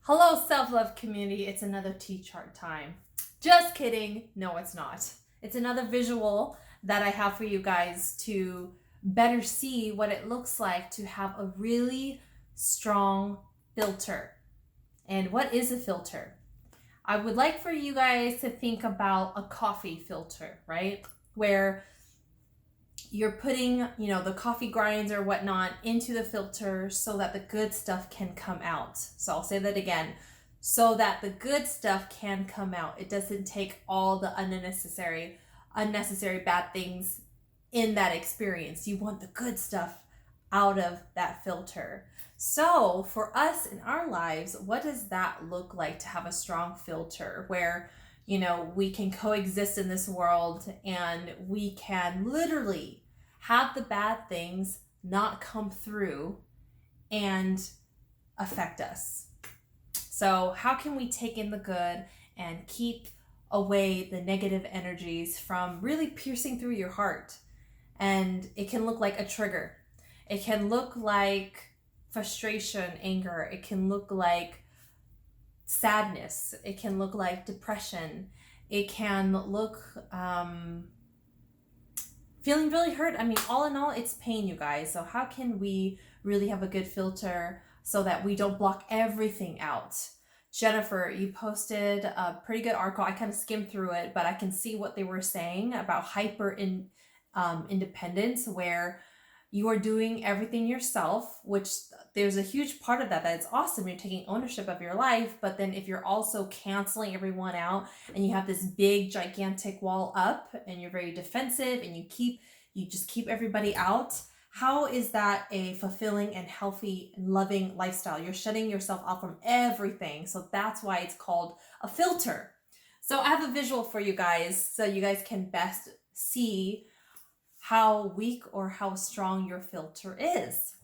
Hello, self-love community. It's another T-chart time. Just kidding. No, it's not. It's another visual that I have for you guys to better see what it looks like to have a really strong filter. And what is a filter? I would like for you guys to think about a coffee filter, right? Where you're putting, the coffee grinds or whatnot into the filter so that the good stuff can come out. So I'll say that again. So that the good stuff can come out. It doesn't take all the unnecessary bad things in that experience. You want the good stuff out of that filter. So for us in our lives, what does that look like to have a strong filter where we can coexist in this world and we can literally have the bad things not come through and affect us? So how can we take in the good and keep away the negative energies from really piercing through your heart? And it can look like a trigger. It can look like frustration, anger. It can look like sadness. It can look like depression. It can look feeling really hurt. I mean, all in all, it's pain, you guys. So how can we really have a good filter so that we don't block everything out? Jennifer, you posted a pretty good article. I kind of skimmed through it, but I can see what they were saying about independence, where you are doing everything yourself, which there's a huge part of that it's awesome. You're taking ownership of your life, but then if you're also canceling everyone out and you have this big gigantic wall up and you're very defensive and you just keep everybody out, how is that a fulfilling and healthy and loving lifestyle? You're shutting yourself out from everything. So that's why it's called a filter. So I have a visual for you guys so you guys can best see how weak or how strong your filter is.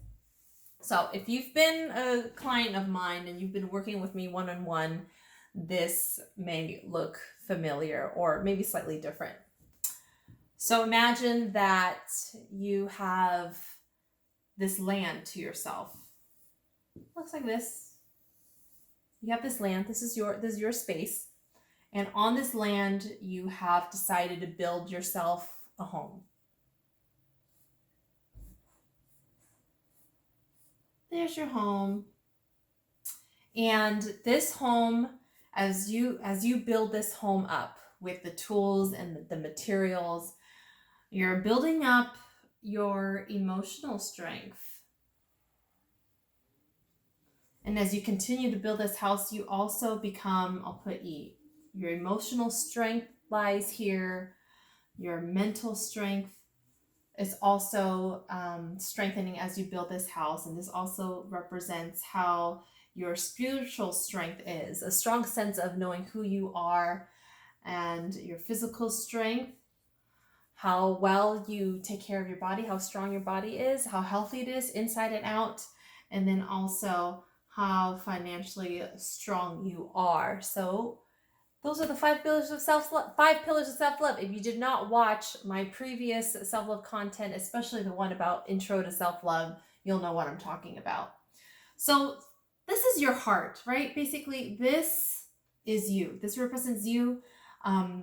So if you've been a client of mine and you've been working with me one-on-one, this may look familiar or maybe slightly different. So imagine that you have this land to yourself. Looks like this. You have this land. This is your space. And on this land, you have decided to build yourself a home. There's your home. And this home, as you build this home up with the tools and the materials, you're building up your emotional strength. And as you continue to build this house, you also become, I'll put E, your emotional strength lies here, your mental strength is also strengthening as you build this house. And this also represents how your spiritual strength is, a strong sense of knowing who you are, and your physical strength, how well you take care of your body, how strong your body is, how healthy it is inside and out, and then also how financially strong you are. So those are the 5 pillars of self-love. 5 pillars of self-love. If you did not watch my previous self-love content, especially the one about intro to self-love, you'll know what I'm talking about. So this is your heart, right? Basically, this is you. This represents you.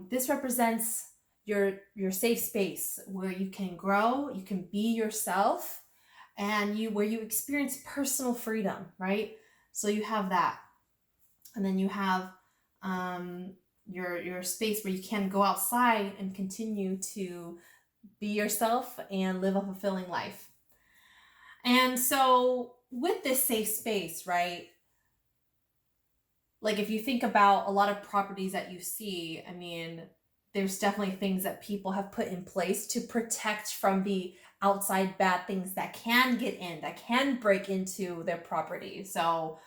This represents your safe space where you can grow, you can be yourself, and where you experience personal freedom, right? So you have that. And then you have your space where you can go outside and continue to be yourself and live a fulfilling life. And so with this safe space, right, like if you think about a lot of properties that you see, I mean, there's definitely things that people have put in place to protect from the outside bad things that can get in, that can break into their property. So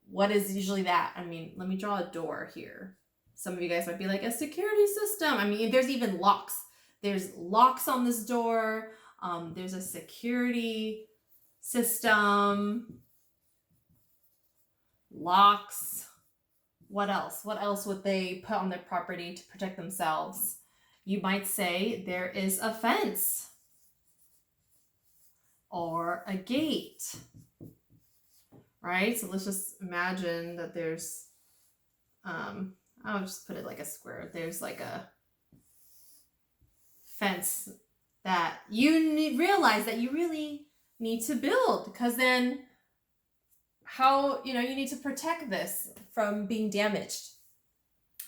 what is usually that? I mean, let me draw a door here. Some of you guys might be like, a security system. I mean, there's even locks. There's locks on this door. There's a security system. Locks. What else? What else would they put on their property to protect themselves? You might say there is a fence or a gate, right? So let's just imagine that there's, I'll just put it like a square. There's like a fence that you realize that you really need to build, because then how, you need to protect this from being damaged.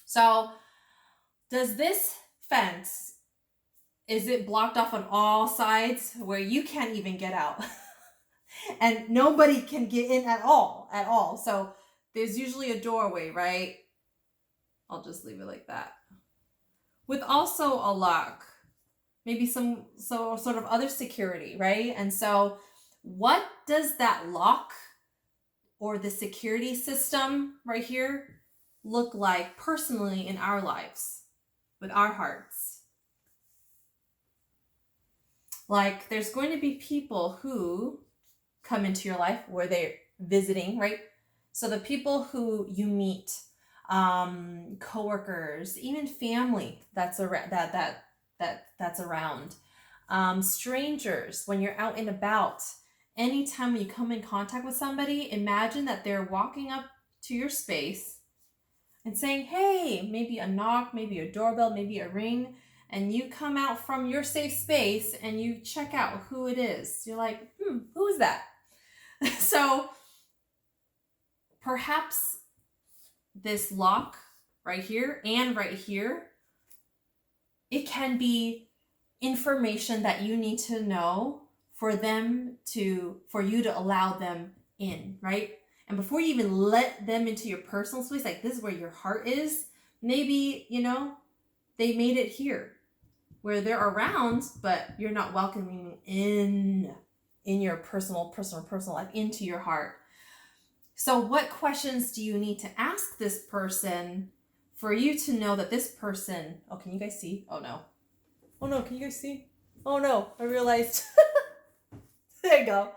So does this fence, is it blocked off on all sides where you can't even get out and nobody can get in at all? So there's usually a doorway, right? I'll just leave it like that, with also a lock, maybe some sort of other security, right? And so what does that lock or the security system right here look like personally in our lives, with our hearts? Like, there's going to be people who come into your life where they're visiting, right? So the people who you meet, coworkers, even family that's around, that's around, strangers when you're out and about. Anytime you come in contact with somebody, imagine that they're walking up to your space and saying, hey, maybe a knock, maybe a doorbell, maybe a ring, and you come out from your safe space and you check out who it is. You're like, who is that? So perhaps this lock right here and right here, it can be information that you need to know for you to allow them in, right? And before you even let them into your personal space, like this is where your heart is, maybe, they made it here where they're around, but you're not welcoming in your personal life, into your heart. So what questions do you need to ask this person for you to know that this person, oh, can you guys see? Oh no, can you guys see? Oh no, I realized. There you go.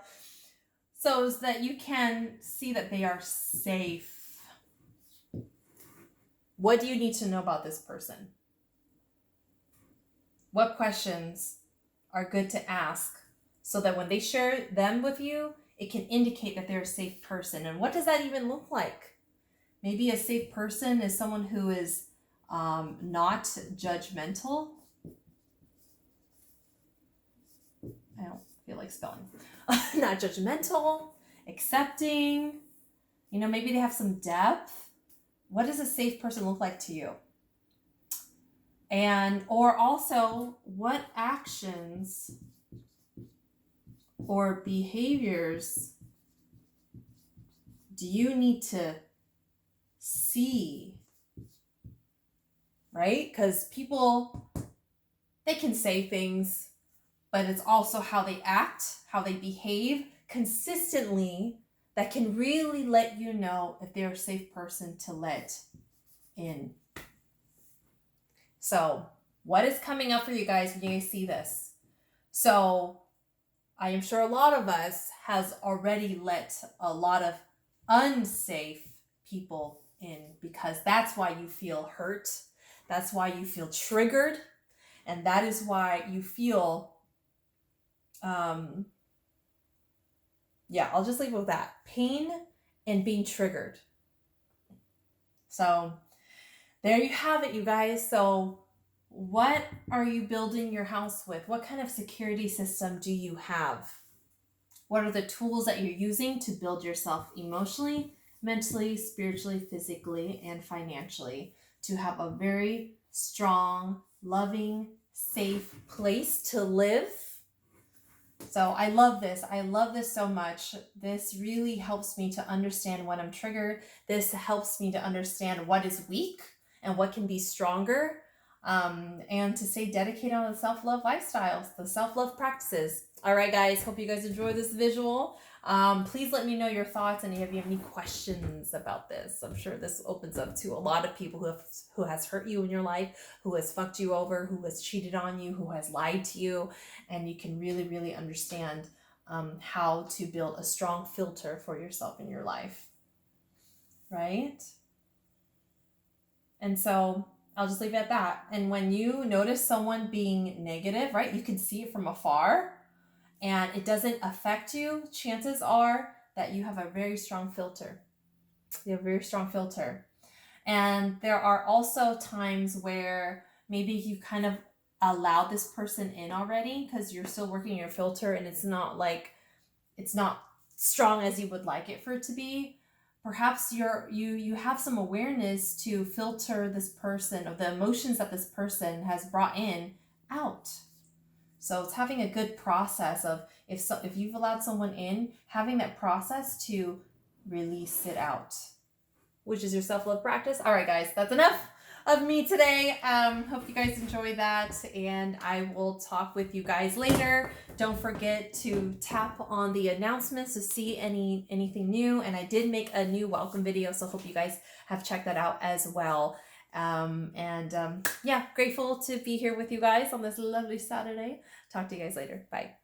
So that you can see that they are safe. What do you need to know about this person? What questions are good to ask so that when they share them with you, it can indicate that they're a safe person? And what does that even look like? Maybe a safe person is someone who is not judgmental. I don't feel like spelling. Not judgmental, accepting. Maybe they have some depth. What does a safe person look like to you? Or also, what actions or behaviors do you need to see, right? Because people, they can say things, but it's also how they act, how they behave consistently that can really let you know if they're a safe person to let in. So what is coming up for you guys when you guys see this? So I am sure a lot of us has already let a lot of unsafe people in, because that's why you feel hurt. That's why you feel triggered. And that is why you feel, I'll just leave it with that. Pain and being triggered. So there you have it, you guys. So what are you building your house with? What kind of security system do you have? What are the tools that you're using to build yourself emotionally, mentally, spiritually, physically, and financially to have a very strong, loving, safe place to live? So I love this. I love this so much. This really helps me to understand when I'm triggered. This helps me to understand what is weak and what can be stronger, and to stay dedicated on the self-love lifestyles, the self-love practices. All right, guys, hope you guys enjoy this visual. Please let me know your thoughts and if you have any questions about this. I'm sure this opens up to a lot of people who has hurt you in your life, who has fucked you over, who has cheated on you, who has lied to you, and you can really, really understand how to build a strong filter for yourself in your life, right? And so I'll just leave it at that. And when you notice someone being negative, right, you can see it from afar and it doesn't affect you, chances are that you have a very strong filter. You have a very strong filter. And there are also times where maybe you kind of allowed this person in already because you're still working your filter and it's not strong as you would like it for it to be. Perhaps you have some awareness to filter this person of the emotions that this person has brought in out. So it's having a good process of if you've allowed someone in, having that process to release it out, which is your self-love practice. All right, guys, that's enough of me today. Hope you guys enjoy that, and I will talk with you guys later. Don't forget to tap on the announcements to see anything new, and I did make a new welcome video, so hope you guys have checked that out as well. Yeah, grateful to be here with you guys on this lovely Saturday. Talk to you guys later. Bye.